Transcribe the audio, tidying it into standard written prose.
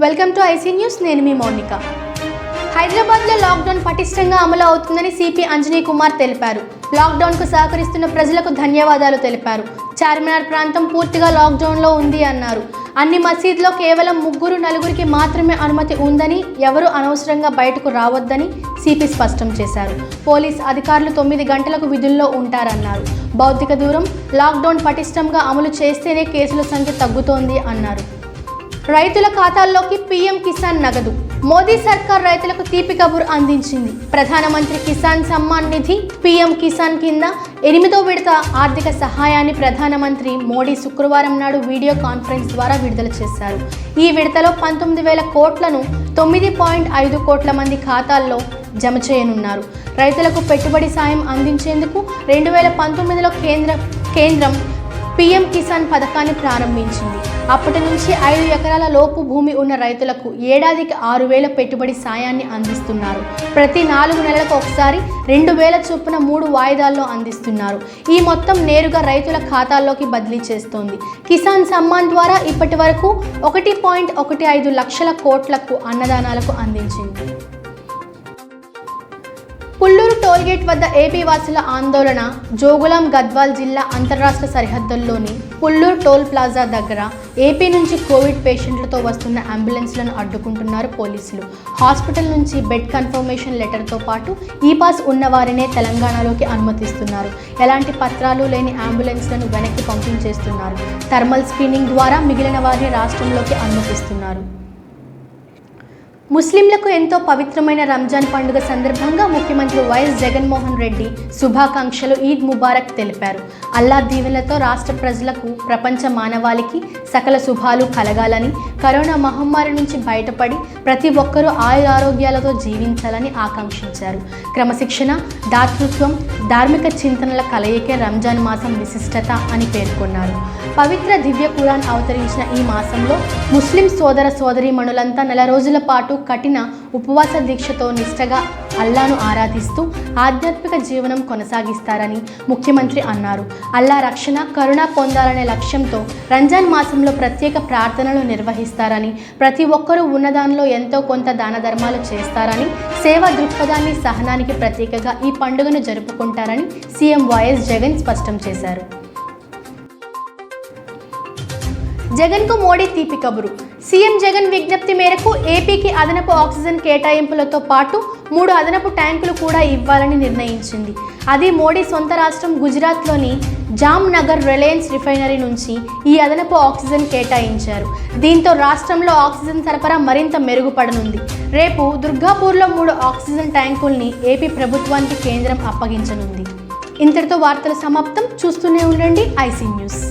Welcome to IC news. నేను మీ మౌనిక. హైదరాబాద్లో lockdown పటిష్టంగా అమలు అవుతుందని సిపి అంజనీ కుమార్ తెలిపారు. లాక్డౌన్కు సహకరిస్తున్న ప్రజలకు ధన్యవాదాలు తెలిపారు. చార్మినార్ ప్రాంతం పూర్తిగా లాక్డౌన్లో ఉంది అన్నారు. అన్ని మసీదులో కేవలం 3-4కి మాత్రమే అనుమతి ఉందని, ఎవరు అనవసరంగా బయటకు రావద్దని సిపి స్పష్టం చేశారు. పోలీస్ అధికారులు 9 గంటలకు విధుల్లో ఉంటారన్నారు. భౌతిక దూరం, లాక్డౌన్ పటిష్టంగా అమలు చేస్తేనే కేసుల సంఖ్య తగ్గుతోంది అన్నారు. రైతుల ఖాతాల్లోకి పీఎం కిసాన్ నగదు. మోదీ సర్కార్ రైతులకు తీపి కబురు అందించింది. ప్రధానమంత్రి కిసాన్ సమ్మాన్ నిధి పీఎం కిసాన్ కింద 8వ విడత ఆర్థిక సహాయాన్ని ప్రధానమంత్రి మోడీ శుక్రవారం నాడు వీడియో కాన్ఫరెన్స్ ద్వారా విడుదల చేశారు. ఈ విడతలో 19,000 కోట్లను 9.5 కోట్ల మంది ఖాతాల్లో జమ చేయనున్నారు. రైతులకు పెట్టుబడి సాయం అందించేందుకు 2019లో కేంద్రం పీఎం కిసాన్ పథకాన్ని ప్రారంభించింది. అప్పటి నుంచి 5 ఎకరాల లోపు భూమి ఉన్న రైతులకు ఏడాదికి 6,000 పెట్టుబడి సాయాన్ని అందిస్తున్నారు. ప్రతి 4 నెలలకు ఒకసారి 2,000 చొప్పున 3 వాయిదాల్లో అందిస్తున్నారు. ఈ మొత్తం నేరుగా రైతుల ఖాతాల్లోకి బదిలీ చేస్తోంది. కిసాన్ సమ్మాన్ ద్వారా ఇప్పటి వరకు 1.15 లక్షల కోట్లకు అన్నదానాలకు అందించింది. పుల్లూరు టోల్గేట్ వద్ద ఏపీ వాసుల ఆందోళన. జోగులాం గద్వాల్ జిల్లా అంతర్రాష్ట్ర సరిహద్దుల్లోని పుల్లూరు టోల్ ప్లాజా దగ్గర ఏపీ నుంచి కోవిడ్ పేషెంట్లతో వస్తున్న అంబులెన్స్లను అడ్డుకుంటున్నారు పోలీసులు. హాస్పిటల్ నుంచి బెడ్ కన్ఫర్మేషన్ లెటర్తో పాటు ఈ పాస్ ఉన్నవారినే తెలంగాణలోకి అనుమతిస్తున్నారు. ఎలాంటి పత్రాలు లేని అంబులెన్స్లను వెనక్కి పంపించేస్తున్నారు. థర్మల్ స్క్రీనింగ్ ద్వారా మిగిలిన వారిని రాష్ట్రంలోకి అనుమతిస్తున్నారు. ముస్లింలకు ఎంతో పవిత్రమైన రంజాన్ పండుగ సందర్భంగా ముఖ్యమంత్రి వైఎస్ జగన్మోహన్ రెడ్డి శుభాకాంక్షలు, ఈద్ ముబారక్ తెలిపారు. అల్లా దీవెనలతో రాష్ట్ర ప్రజలకు, ప్రపంచ మానవాళికి సకల శుభాలు కలగాలని, కరోనా మహమ్మారి నుంచి బయటపడి ప్రతి ఒక్కరూ ఆయురారోగ్యాలతో జీవించాలని ఆకాంక్షించారు. క్రమశిక్షణ, దాతృత్వం, ధార్మిక చింతనల కలయికే రంజాన్ మాసం విశిష్టత అని పేర్కొన్నారు. పవిత్ర దివ్య ఖురాన్ అవతరించిన ఈ మాసంలో ముస్లిం సోదర సోదరీమణులంతా నెల రోజుల పాటు కఠిన ఉపవాస దీక్షతో నిష్టగా అల్లాను ఆరాధిస్తూ ఆధ్యాత్మిక జీవనం కొనసాగిస్తారని ముఖ్యమంత్రి అన్నారు. అల్లా రక్షణ, కరుణ పొందాలనే లక్ష్యంతో రంజాన్ మాసంలో ప్రత్యేక ప్రార్థనలు నిర్వహిస్తారని, ప్రతి ఒక్కరూ ఉన్నదానిలో ఎంతో కొంత దాన ధర్మాలు చేస్తారని, సేవా దృక్పథాన్ని, సహనానికి ప్రతీకగా ఈ పండుగను జరుపుకుంటారని సీఎం వైఎస్ జగన్ స్పష్టం చేశారు. జగన్కు మోడీ తీపి కబురు. సీఎం జగన్ విజ్ఞప్తి మేరకు ఏపీకి అదనపు ఆక్సిజన్ కేటాయింపులతో పాటు 3 అదనపు ట్యాంకులు కూడా ఇవ్వాలని నిర్ణయించింది. అది మోడీ సొంత రాష్ట్రం గుజరాత్లోని జామ్నగర్ రిలయన్స్ రిఫైనరీ నుంచి ఈ అదనపు ఆక్సిజన్ కేటాయించారు. దీంతో రాష్ట్రంలో ఆక్సిజన్ సరఫరా మరింత మెరుగుపడనుంది. రేపు దుర్గాపూర్లో 3 ఆక్సిజన్ ట్యాంకుల్ని ఏపీ ప్రభుత్వానికి కేంద్రం అప్పగించనుంది. ఇంతటితో వార్తలు సమాప్తం. చూస్తూనే ఉండండి ఐసీ న్యూస్.